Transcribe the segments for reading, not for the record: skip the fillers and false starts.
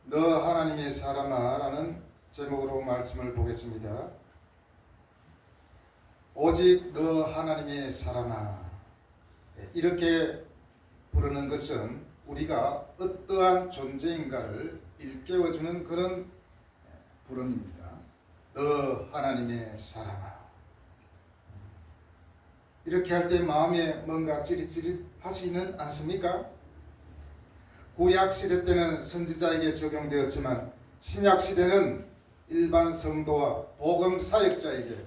너 하나님의 사람아 라는 제목으로 말씀을 보겠습니다. 오직 너 하나님의 사람아, 이렇게 부르는 것은 우리가 어떠한 존재인가를 일깨워주는 그런 부름입니다. 너 하나님의 사람아. 이렇게 할 때 마음에 뭔가 찌릿찌릿하지는 않습니까? 구약 시대 때는 선지자에게 적용되었지만 신약 시대는 일반 성도와 복음 사역자에게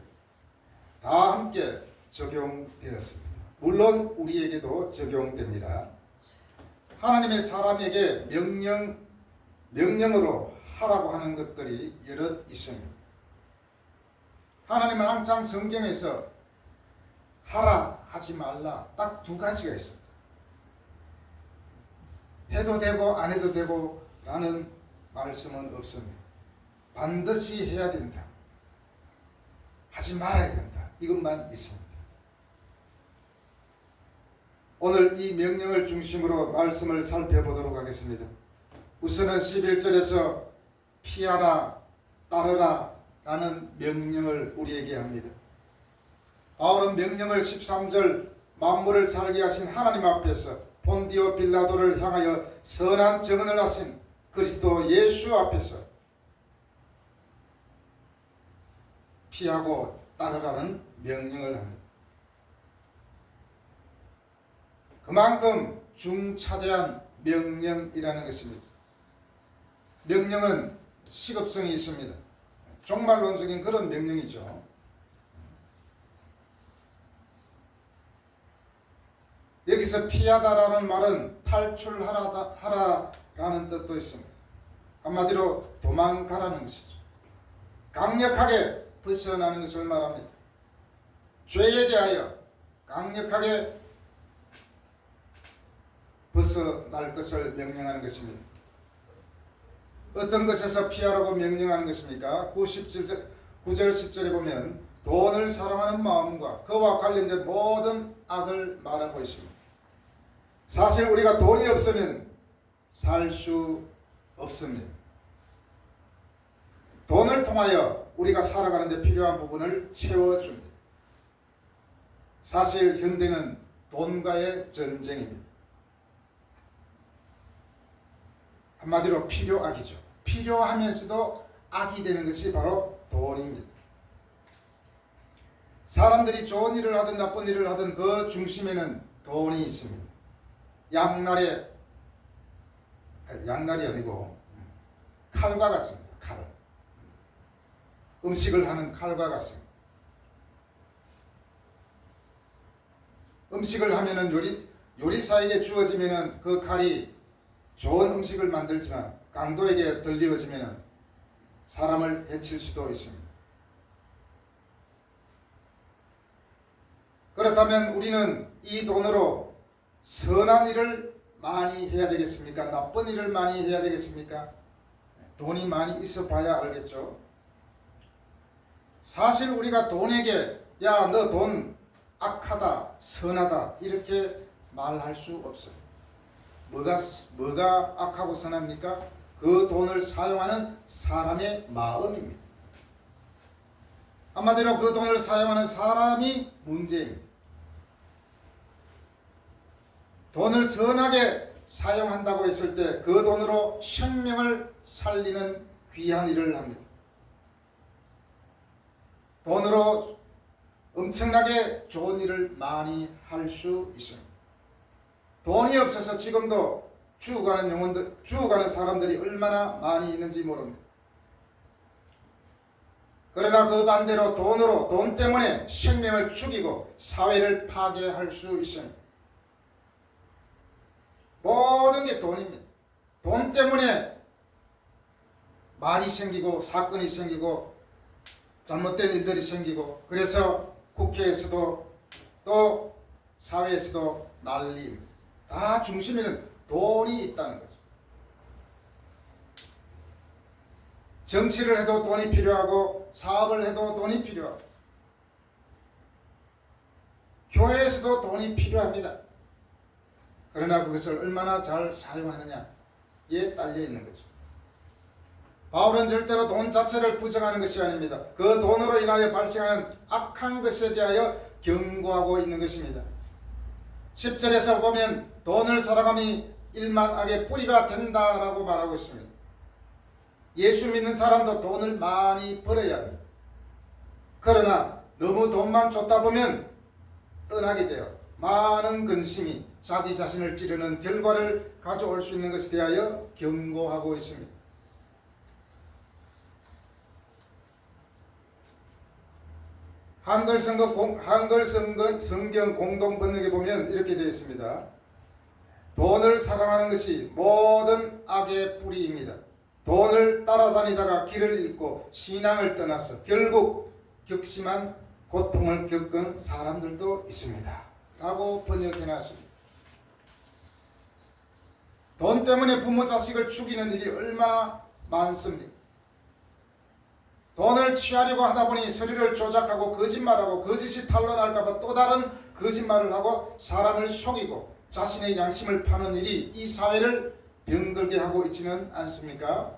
다 함께 적용되었습니다. 물론 우리에게도 적용됩니다. 하나님의 사람에게 명령으로 하라고 하는 것들이 여럿 있습니다. 하나님은 항상 성경에서 하라, 하지 말라 딱 두 가지가 있습니다. 해도 되고 안 해도 되고 라는 말씀은 없습니다. 반드시 해야 된다, 하지 말아야 된다, 이것만 있습니다. 오늘 이 명령을 중심으로 말씀을 살펴보도록 하겠습니다. 우선은 11절에서 피하라, 따르라 라는 명령을 우리에게 합니다. 바울은 명령을 13절 만물을 살게 하신 하나님 앞에서 본디오 빌라도를 향하여 선한 증언을 하신 그리스도 예수 앞에서 피하고 따르라는 명령을 합니다. 그만큼 중차대한 명령이라는 것입니다. 명령은 시급성이 있습니다. 종말론적인 그런 명령이죠. 여기서 피하다라는 말은 탈출하라라는 뜻도 있습니다. 한마디로 도망가라는 것이죠. 강력하게 벗어나는 것을 말합니다. 죄에 대하여 강력하게 벗어날 것을 명령하는 것입니다. 어떤 것에서 피하라고 명령하는 것입니까? 9절 10절에 보면 돈을 사랑하는 마음과 그와 관련된 모든 악을 말하고 있습니다. 사실 우리가 돈이 없으면 살 수 없습니다. 돈을 통하여 우리가 살아가는 데 필요한 부분을 채워줍니다. 사실 현대는 돈과의 전쟁입니다. 한마디로 필요악이죠. 필요하면서도 악이 되는 것이 바로 돈입니다. 사람들이 좋은 일을 하든 나쁜 일을 하든 그 중심에는 돈이 있습니다. 양날이 아니고 칼과 같습니다. 칼. 음식을 하는 칼과 같습니다. 음식을 하면은 요리사에게 주어지면은 그 칼이 좋은 음식을 만들지만 강도에게 들리어지면은 사람을 해칠 수도 있습니다. 그렇다면 우리는 이 돈으로 선한 일을 많이 해야 되겠습니까? 나쁜 일을 많이 해야 되겠습니까? 돈이 많이 있어 봐야 알겠죠. 사실 우리가 돈에게 야, 너 돈 악하다, 선하다 이렇게 말할 수 없어요. 뭐가 악하고 선합니까? 그 돈을 사용하는 사람의 마음입니다. 한마디로 그 돈을 사용하는 사람이 문제입니다. 돈을 선하게 사용한다고 했을 때 그 돈으로 생명을 살리는 귀한 일을 합니다. 돈으로 엄청나게 좋은 일을 많이 할 수 있습니다. 돈이 없어서 지금도 죽어가는 사람들이 얼마나 많이 있는지 모릅니다. 그러나 그 반대로 돈 때문에 생명을 죽이고 사회를 파괴할 수 있습니다. 모든 게 돈입니다. 돈 때문에 말이 생기고 사건이 생기고 잘못된 일들이 생기고 그래서 국회에서도 또 사회에서도 난리입니다. 다 중심에는 돈이 있다는 거죠. 정치를 해도 돈이 필요하고 사업을 해도 돈이 필요하고 교회에서도 돈이 필요합니다. 그러나 그것을 얼마나 잘 사용하느냐에 딸려 있는 거죠. 바울은 절대로 돈 자체를 부정하는 것이 아닙니다. 그 돈으로 인하여 발생하는 악한 것에 대하여 경고하고 있는 것입니다. 10절에서 보면 돈을 사랑함이 일만 악의 뿌리가 된다라고 말하고 있습니다. 예수 믿는 사람도 돈을 많이 벌어야 합니다. 그러나 너무 돈만 쫓다 보면 떠나게 되어 많은 근심이 자기 자신을 찌르는 결과를 가져올 수 있는 것에 대하여 경고하고 있습니다. 한글 성경 공동 번역에 보면 이렇게 되어 있습니다. 돈을 사랑하는 것이 모든 악의 뿌리입니다. 돈을 따라다니다가 길을 잃고 신앙을 떠나서 결국 격심한 고통을 겪은 사람들도 있습니다. 라고 번역해 놨습니다. 돈 때문에 부모 자식을 죽이는 일이 얼마나 많습니까? 돈을 취하려고 하다 보니 서류를 조작하고 거짓말하고 거짓이 탄로날까봐 또 다른 거짓말을 하고 사람을 속이고 자신의 양심을 파는 일이 이 사회를 병들게 하고 있지는 않습니까?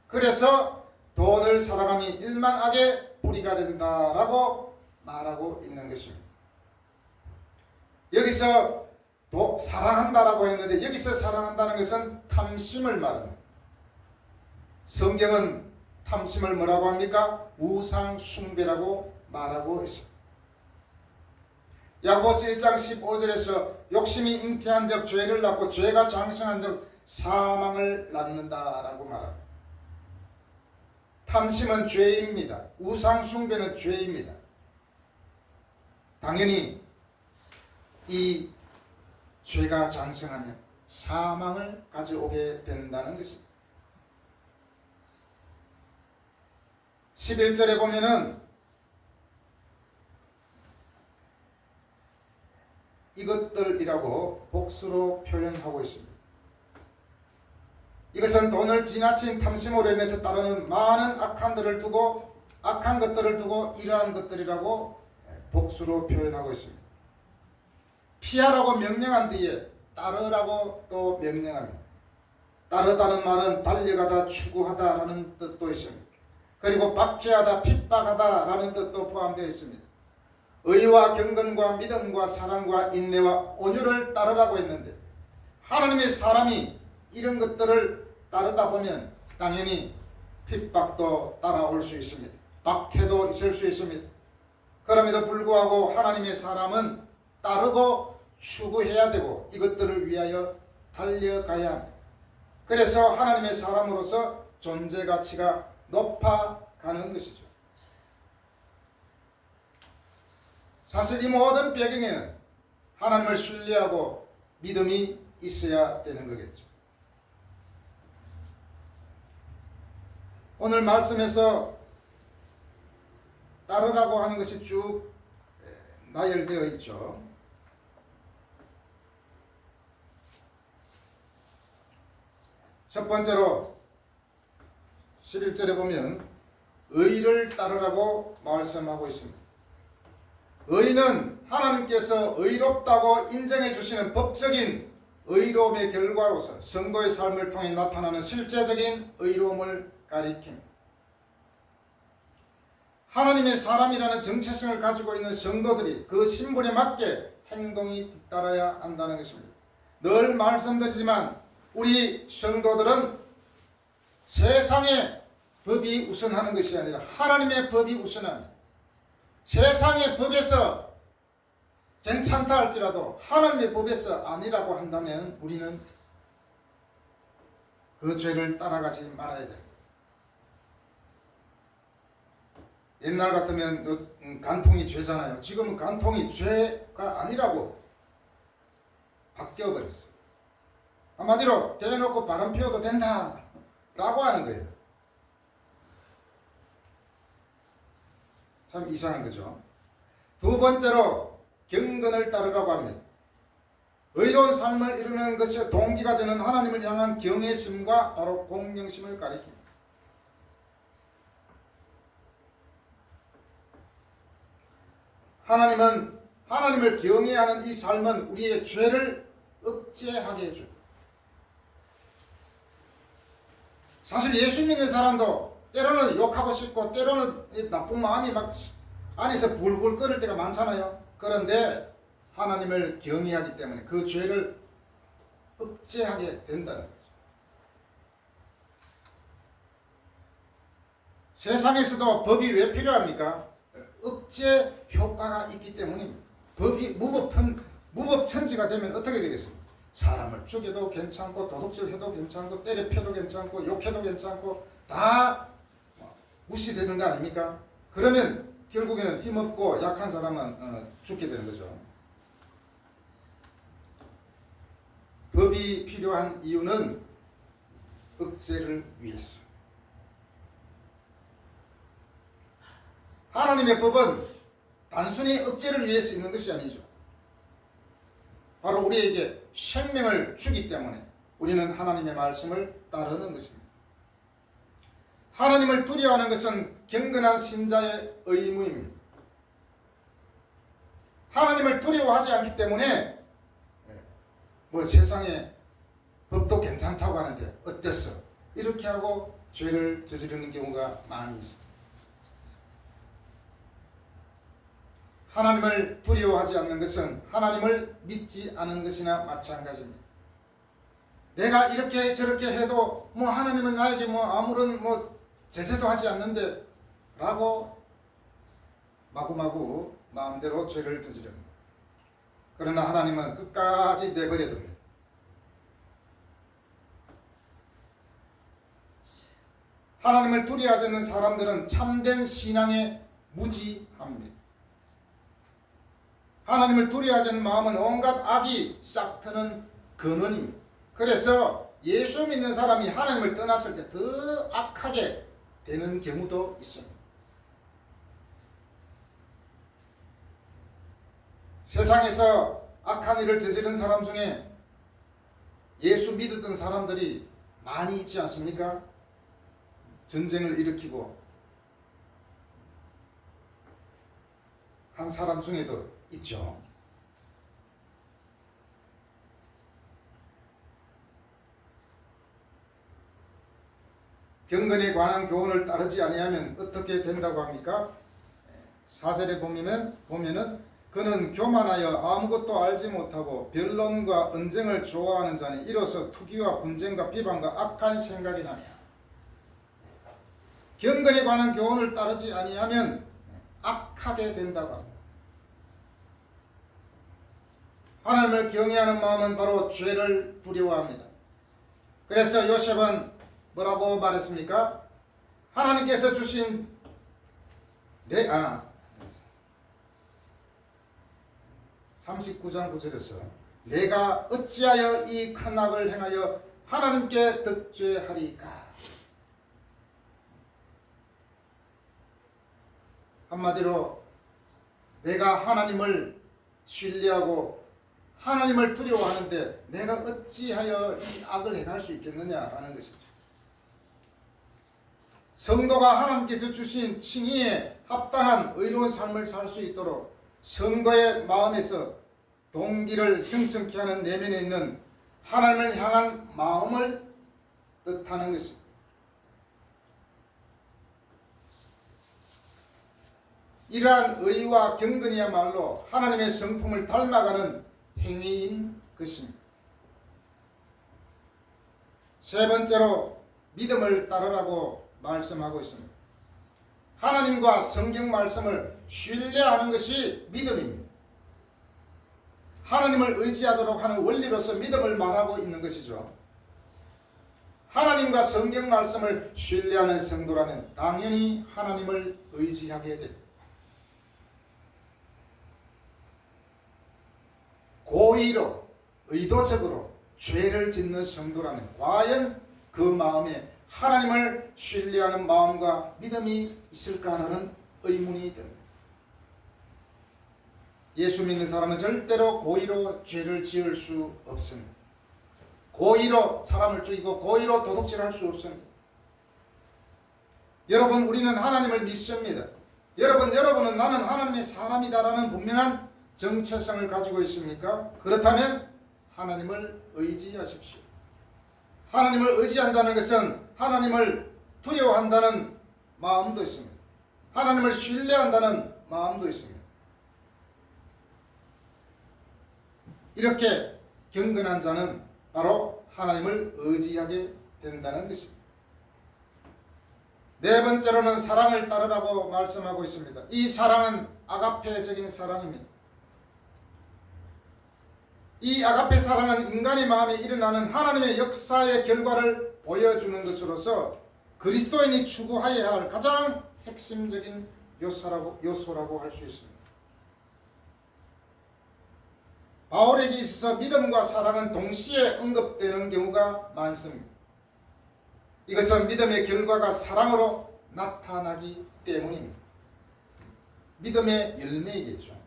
그래서 돈을 사랑함이 일만 악의 뿌리가 된다라고 말하고 있는 것입니다. 여기서 사랑한다라고 했는데 여기서 사랑한다는 것은 탐심을 말합니다. 성경은 탐심을 뭐라고 합니까? 우상 숭배라고 말하고 있습니다. 야고보서 1장 15절에서 욕심이 잉태한 적 죄를 낳고 죄가 장성한 적 사망을 낳는다라고 말합니다. 탐심은 죄입니다. 우상 숭배는 죄입니다. 당연히 이 죄가 장성하면 사망을 가져오게 된다는 것입니다. 11절에 보면은 이것들이라고 복수로 표현하고 있습니다. 이것은 돈을 지나친 탐심으로 인해서 따르는 많은 악한 것들을 두고 이러한 것들이라고 복수로 표현하고 있습니다. 피하라고 명령한 뒤에 따르라고 또 명령합니다. 따르다는 말은 달려가다 추구하다라는 뜻도 있습니다. 그리고 박해하다 핍박하다라는 뜻도 포함되어 있습니다. 의와 경건과 믿음과 사랑과 인내와 온유를 따르라고 했는데 하나님의 사람이 이런 것들을 따르다 보면 당연히 핍박도 따라올 수 있습니다. 박해도 있을 수 있습니다. 그럼에도 불구하고 하나님의 사람은 따르고 추구해야 되고 이것들을 위하여 달려가야 합니다. 그래서 하나님의 사람으로서 존재 가치가 높아가는 것이죠. 사실 이 모든 배경에는 하나님을 신뢰하고 믿음이 있어야 되는 거겠죠. 오늘 말씀에서 따르라고 하는 것이 쭉 나열되어 있죠. 첫 번째로 11절에 보면 의를 따르라고 말씀하고 있습니다. 의는 하나님께서 의롭다고 인정해 주시는 법적인 의로움의 결과로서 성도의 삶을 통해 나타나는 실제적인 의로움을 가리킵니다. 하나님의 사람이라는 정체성을 가지고 있는 성도들이 그 신분에 맞게 행동이 뒤따라야 한다는 것입니다. 늘 말씀드리지만 우리 성도들은 세상의 법이 우선하는 것이 아니라 하나님의 법이 우선합니다. 세상의 법에서 괜찮다 할지라도 하나님의 법에서 아니라고 한다면 우리는 그 죄를 따라가지 말아야 됩니다. 옛날 같으면 간통이 죄잖아요. 지금은 간통이 죄가 아니라고 바뀌어버렸어요. 한마디로 대놓고 바람 피워도 된다 라고 하는 거예요. 참 이상한 거죠. 두 번째로 경건을 따르라고 합니다. 의로운 삶을 이루는 것이 동기가 되는 하나님을 향한 경외심과 바로 공경심을 가리킵니다. 하나님은 하나님을 경외하는 이 삶은 우리의 죄를 억제하게 해줍니다. 사실 예수 믿는 사람도 때로는 욕하고 싶고 때로는 나쁜 마음이 막 안에서 불불 끓을 때가 많잖아요. 그런데 하나님을 경외하기 때문에 그 죄를 억제하게 된다는 거죠. 세상에서도 법이 왜 필요합니까? 억제 효과가 있기 때문입니다. 법이 무법천지가 되면 어떻게 되겠습니까? 사람을 죽여도 괜찮고 도둑질해도 괜찮고 때려 패도 괜찮고 욕해도 괜찮고 다 무시되는 거 아닙니까? 그러면 결국에는 힘없고 약한 사람은 죽게 되는 거죠. 법이 필요한 이유는 억제를 위해서. 하나님의 법은 단순히 억제를 위해서 있는 것이 아니죠. 바로 우리에게 생명을 주기 때문에 우리는 하나님의 말씀을 따르는 것입니다. 하나님을 두려워하는 것은 경건한 신자의 의무입니다. 하나님을 두려워하지 않기 때문에 세상에 법도 괜찮다고 하는데 어땠어? 이렇게 하고 죄를 저지르는 경우가 많이 있습니다. 하나님을 두려워하지 않는 것은 하나님을 믿지 않은 것이나 마찬가지입니다. 내가 이렇게 저렇게 해도 하나님은 나에게 아무런 제재도 하지 않는데 라고 마구마구 마음대로 죄를 저지릅니다. 그러나 하나님은 끝까지 내버려 둡니다. 하나님을 두려워하지 않는 사람들은 참된 신앙에 무지합니다. 하나님을 두려워하지 않는 마음은 온갖 악이 싹트는 근원입니다. 그래서 예수 믿는 사람이 하나님을 떠났을 때 더 악하게 되는 경우도 있습니다. 세상에서 악한 일을 저지른 사람 중에 예수 믿었던 사람들이 많이 있지 않습니까? 전쟁을 일으키고 한 사람 중에도 있죠. 경건에 관한 교훈을 따르지 아니하면 어떻게 된다고 합니까? 4절에 보면은 그는 교만하여 아무것도 알지 못하고 변론과 언쟁을 좋아하는 자니 이로써 투기와 분쟁과 비방과 악한 생각이 나며. 경건에 관한 교훈을 따르지 아니하면 악하게 된다고 합니다. 하나님을 경외하는 마음은 바로 죄를 두려워합니다. 그래서 요셉은 뭐라고 말했습니까? 하나님께서 주신 39장 9절에서 내가 어찌하여 이 큰 악을 행하여 하나님께 득죄하리까? 한마디로 내가 하나님을 신뢰하고 하나님을 두려워하는데 내가 어찌하여 이 악을 행할 수 있겠느냐라는 것이죠. 성도가 하나님께서 주신 칭의에 합당한 의로운 삶을 살 수 있도록 성도의 마음에서 동기를 형성케 하는 내면에 있는 하나님을 향한 마음을 뜻하는 것입니다. 이러한 의와 경건이야말로 하나님의 성품을 닮아가는 행위인 것입니다. 세 번째로 믿음을 따르라고 말씀하고 있습니다. 하나님과 성경 말씀을 신뢰하는 것이 믿음입니다. 하나님을 의지하도록 하는 원리로서 믿음을 말하고 있는 것이죠. 하나님과 성경 말씀을 신뢰하는 성도라면 당연히 하나님을 의지하게 됩니다. 고의로 의도적으로 죄를 짓는 성도라면 과연 그 마음에 하나님을 신뢰하는 마음과 믿음이 있을까라는 의문이 듭니다. 예수 믿는 사람은 절대로 고의로 죄를 지을 수 없습니다. 고의로 사람을 죽이고 고의로 도둑질할 수 없습니다. 여러분, 우리는 하나님을 믿습니다. 여러분은 나는 하나님의 사람이다라는 분명한 정체성을 가지고 있습니까? 그렇다면 하나님을 의지하십시오. 하나님을 의지한다는 것은 하나님을 두려워한다는 마음도 있습니다. 하나님을 신뢰한다는 마음도 있습니다. 이렇게 경건한 자는 바로 하나님을 의지하게 된다는 것입니다. 네 번째로는 사랑을 따르라고 말씀하고 있습니다. 이 사랑은 아가페적인 사랑입니다. 이 아가페 사랑은 인간의 마음에 일어나는 하나님의 역사의 결과를 보여주는 것으로서 그리스도인이 추구해야 할 가장 핵심적인 요소라고 할 수 있습니다. 바울에게 있어서 믿음과 사랑은 동시에 언급되는 경우가 많습니다. 이것은 믿음의 결과가 사랑으로 나타나기 때문입니다. 믿음의 열매이겠죠.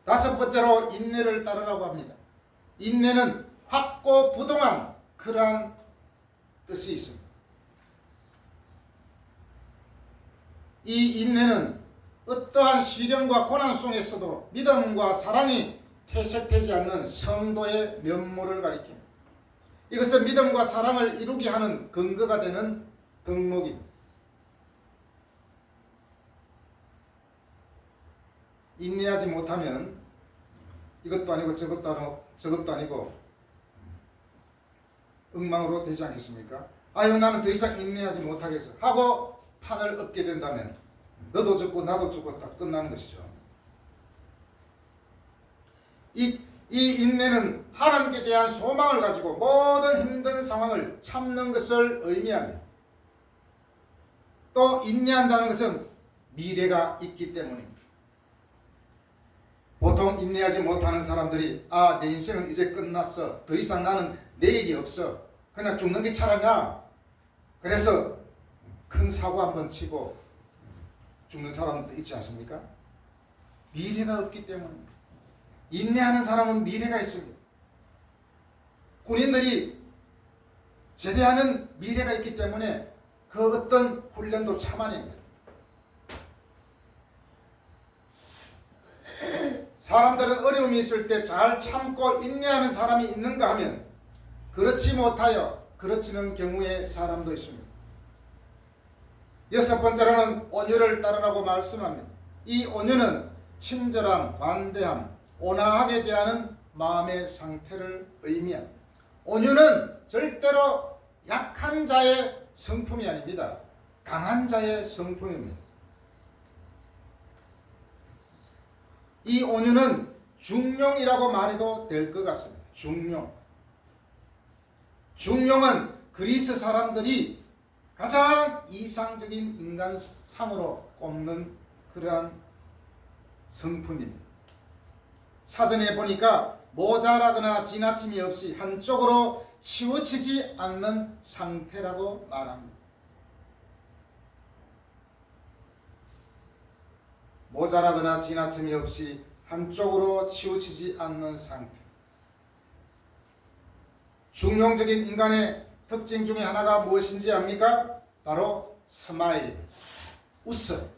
다섯 번째로 인내를 따르라고 합니다. 인내는 확고부동한 그러한 뜻이 있습니다. 이 인내는 어떠한 시련과 고난 속에서도 믿음과 사랑이 퇴색되지 않는 성도의 면모를 가리킵니다. 이것은 믿음과 사랑을 이루게 하는 근거가 되는 덕목입니다. 인내하지 못하면 이것도 아니고 저것도 아니고 엉망으로 되지 않겠습니까? 아유, 나는 더 이상 인내하지 못하겠어 하고 판을 얻게 된다면 너도 죽고 나도 죽고 다 끝나는 것이죠. 이 인내는 하나님께 대한 소망을 가지고 모든 힘든 상황을 참는 것을 의미합니다. 또 인내한다는 것은 미래가 있기 때문입니다. 보통 인내하지 못하는 사람들이 내 인생은 이제 끝났어. 더 이상 나는 내일이 없어. 그냥 죽는 게 차라리 나아. 그래서 큰 사고 한번 치고 죽는 사람도 있지 않습니까? 미래가 없기 때문입니다. 인내하는 사람은 미래가 있습니다. 군인들이 제대하는 미래가 있기 때문에 그 어떤 훈련도 참아냅니다. 사람들은 어려움이 있을 때 잘 참고 인내하는 사람이 있는가 하면 그렇지 못하여 그렇지는 경우의 사람도 있습니다. 여섯 번째로는 온유를 따르라고 말씀합니다. 이 온유는 친절함, 관대함, 온화하게 대하는 마음의 상태를 의미합니다. 온유는 절대로 약한 자의 성품이 아닙니다. 강한 자의 성품입니다. 이 온유는 중용이라고 말해도 될 것 같습니다. 중용은 그리스 사람들이 가장 이상적인 인간상으로 꼽는 그러한 성품입니다. 사전에 보니까 모자라거나 지나침이 없이 한쪽으로 치우치지 않는 상태라고 말합니다. 모자라거나 지나침이 없이 한쪽으로 치우치지 않는 상태. 중용적인 인간의 특징 중에 하나가 무엇인지 압니까? 바로 스마일, 웃음.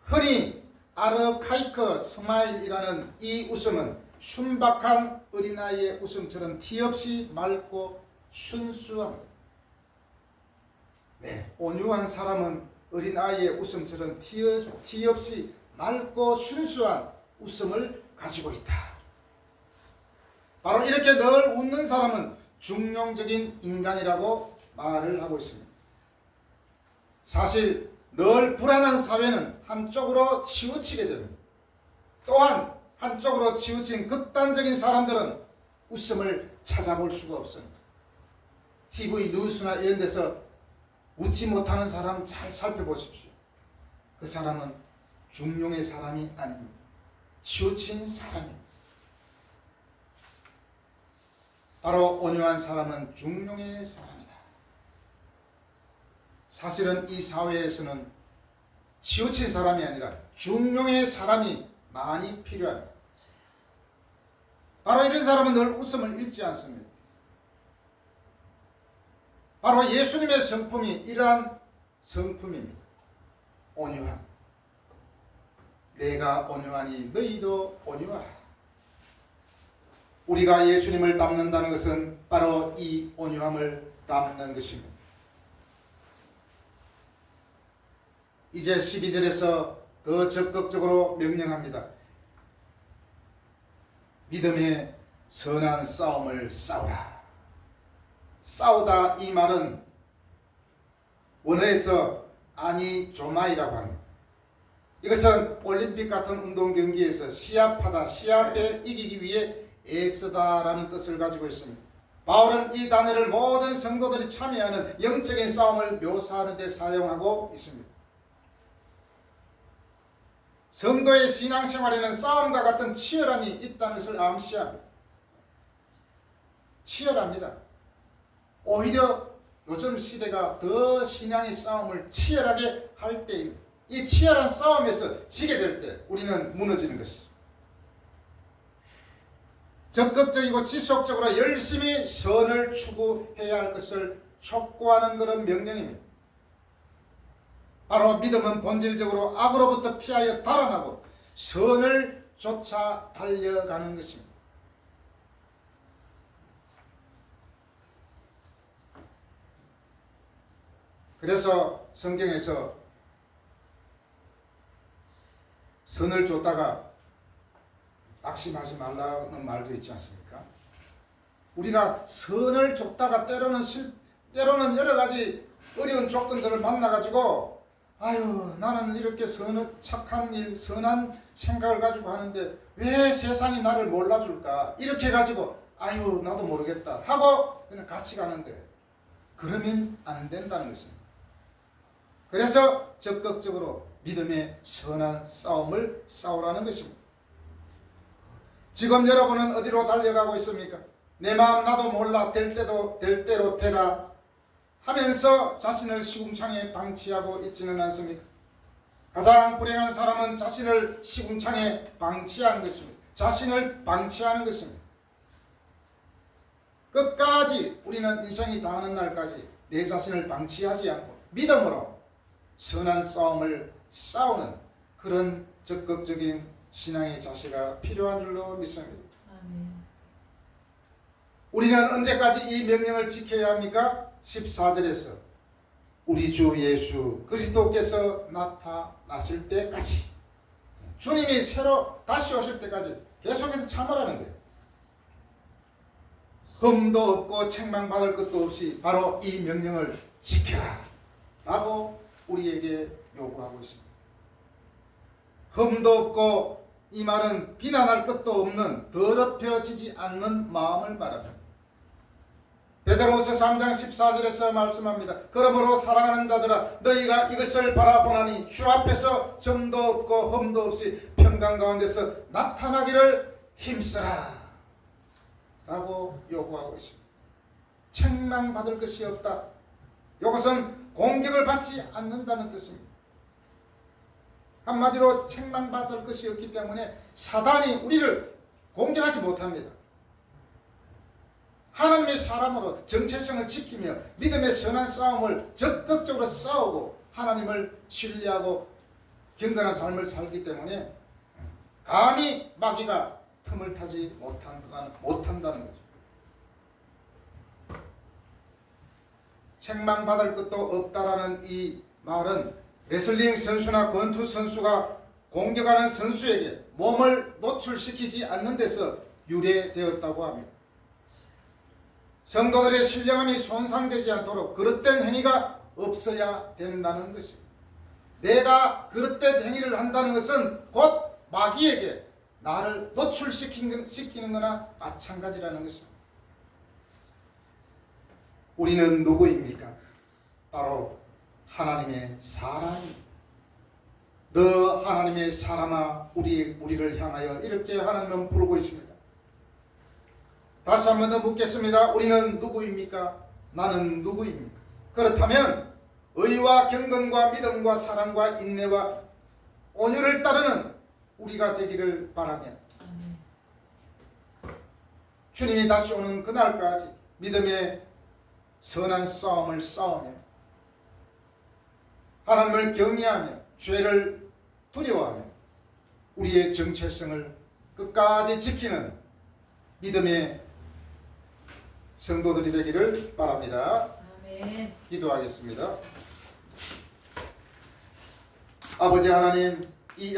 흔히 아르카이크 스마일이라는 이 웃음은 순박한 어린아이의 웃음처럼 티 없이 맑고 순수합니다. 온유한 사람은 어린아이의 웃음처럼 티 없이 맑고 순수한 웃음을 가지고 있다. 바로 이렇게 늘 웃는 사람은 중용적인 인간이라고 말을 하고 있습니다. 사실 늘 불안한 사회는 한쪽으로 치우치게 됩니다. 또한 한쪽으로 치우친 극단적인 사람들은 웃음을 찾아볼 수가 없습니다. TV 뉴스나 이런 데서 웃지 못하는 사람 잘 살펴보십시오. 그 사람은 중용의 사람이 아닙니다. 치우친 사람입니다. 바로 온유한 사람은 중용의 사람이다. 사실은 이 사회에서는 치우친 사람이 아니라 중용의 사람이 많이 필요합니다. 바로 이런 사람은 늘 웃음을 잃지 않습니다. 바로 예수님의 성품이 이러한 성품입니다. 온유함. 내가 온유하니 너희도 온유하라. 우리가 예수님을 닮는다는 것은 바로 이 온유함을 닮는 것입니다. 이제 12절에서 더 적극적으로 명령합니다. 믿음의 선한 싸움을 싸우라. 싸우다 이 말은 원어에서 아니조마이라고 합니다. 이것은 올림픽 같은 운동 경기에서 시합하다, 시합에 이기기 위해 애쓰다라는 뜻을 가지고 있습니다. 바울은 이 단어를 모든 성도들이 참여하는 영적인 싸움을 묘사하는 데 사용하고 있습니다. 성도의 신앙생활에는 싸움과 같은 치열함이 있다는 것을 암시합니다. 치열합니다. 오히려 요즘 시대가 더 신앙의 싸움을 치열하게 할 때입니다. 이 치열한 싸움에서 지게 될 때 우리는 무너지는 것이죠. 적극적이고 지속적으로 열심히 선을 추구해야 할 것을 촉구하는 그런 명령입니다. 바로 믿음은 본질적으로 악으로부터 피하여 달아나고 선을 쫓아 달려가는 것입니다. 그래서 성경에서 선을 쫓다가 낙심하지 말라는 말도 있지 않습니까? 우리가 선을 쫓다가 때로는 여러 가지 어려운 조건들을 만나가지고 아유 나는 이렇게 착한 일, 선한 생각을 가지고 하는데 왜 세상이 나를 몰라줄까? 이렇게 가지고 아유 나도 모르겠다 하고 그냥 같이 가는 거예요. 그러면 안 된다는 것입니다. 그래서 적극적으로 믿음의 선한 싸움을 싸우라는 것입니다. 지금 여러분은 어디로 달려가고 있습니까? 내 마음 나도 몰라 될 대로 되라 하면서 자신을 시궁창에 방치하고 있지는 않습니까? 가장 불행한 사람은 자신을 시궁창에 방치한 것입니다. 자신을 방치하는 것입니다. 끝까지 우리는 인생이 다하는 날까지 내 자신을 방치하지 않고 믿음으로 선한 싸움을 싸우는 그런 적극적인 신앙의 자세가 필요한 줄로 믿습니다. 아멘. 우리는 언제까지 이 명령을 지켜야 합니까? 14절에서 우리 주 예수 그리스도께서 나타났을 때까지, 주님이 새로 다시 오실 때까지 계속해서 참으라는 거예요. 흠도 없고 책망받을 것도 없이 바로 이 명령을 지켜라 라고 우리에게 요구하고 있습니다. 흠도 없고, 이 말은 비난할 것도 없는 더럽혀지지 않는 마음을 말합니다. 베드로후서 3장 14절에서 말씀합니다. 그러므로 사랑하는 자들아 너희가 이것을 바라보나니 주 앞에서 점도 없고 흠도 없이 평강 가운데서 나타나기를 힘쓰라 라고 요구하고 있습니다. 책망받을 것이 없다. 이것은 공격을 받지 않는다는 뜻입니다. 한마디로 책망받을 것이 없기 때문에 사단이 우리를 공격하지 못합니다. 하나님의 사람으로 정체성을 지키며 믿음의 선한 싸움을 적극적으로 싸우고 하나님을 신뢰하고 경건한 삶을 살기 때문에 감히 마귀가 틈을 타지 못한다는 거죠. 책망받을 것도 없다라는 이 말은 레슬링 선수나 권투 선수가 공격하는 선수에게 몸을 노출시키지 않는 데서 유래되었다고 합니다. 성도들의 신령함이 손상되지 않도록 그릇된 행위가 없어야 된다는 것입니다. 내가 그릇된 행위를 한다는 것은 곧 마귀에게 나를 노출시키는 거나 마찬가지라는 것입니다. 우리는 누구입니까? 바로 하나님의 사람입니다. 너 하나님의 사람아 우리를 향하여 이렇게 하나님은 부르고 있습니다. 다시 한 번 더 묻겠습니다. 우리는 누구입니까? 나는 누구입니까? 그렇다면 의와 경건과 믿음과 사랑과 인내와 온유를 따르는 우리가 되기를 바라며 주님이 다시 오는 그날까지 믿음의 선한 싸움을 싸우며 하나님을 경외하며 죄를 두려워하며 우리의 정체성을 끝까지 지키는 믿음의 성도들이 되기를 바랍니다. 아멘. 기도하겠습니다. 아버지 하나님,